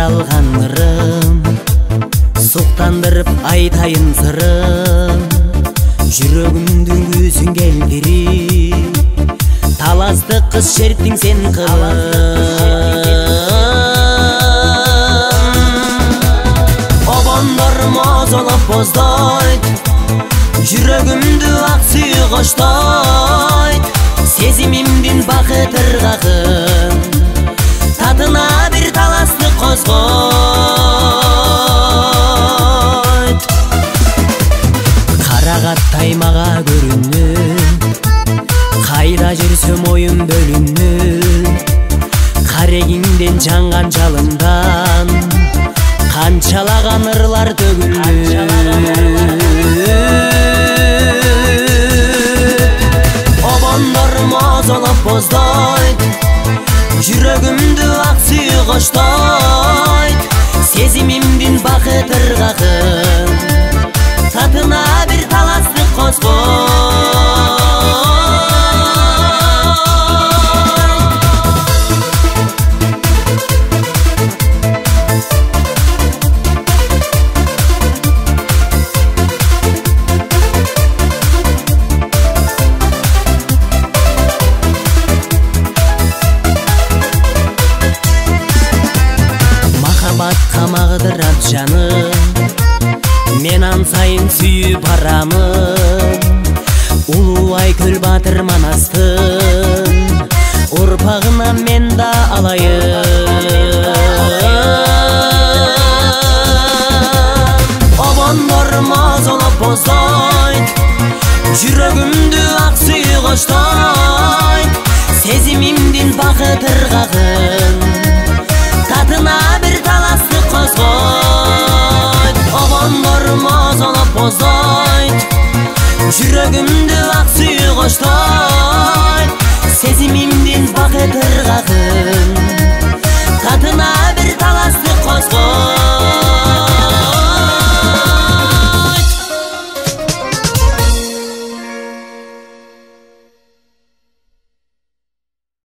қалған ырым, суқтандырып айтайын сырым, жүрегімдің көзін келдіріп, таластык қыз шерттің сен обондар мазалап боздойт, жүрегімді ақ сүйі қоштойт, сезімімден бақыт ырғағын, татына бір таластык қозғойт. Қарағаттай маға көрініп, қайда жүрсем ойым бөлініп, қарегіңден жанған жалындан қаншалаған ырлар төгіліп, обондар мазалап боздойт, жүрегімді ақ сүйі қоштойт, сезімімден бақыт ырғағын, татына бір таластык қозғойт. Мағдырап жаным, мен ансайын сүйіп барамын, Улуай көл батыр Манастың ұрпағына мен да алайын. Обондар мазалап боздойт, жүрегімді ақ сүйі қоштойт, сезімімден бақыт ырғағын, татына бір таластык қозғойт. Обондар мазалап боздойт, жүрегімді ақ сүйі қоштойт, сезімімден бақыт ырғағын,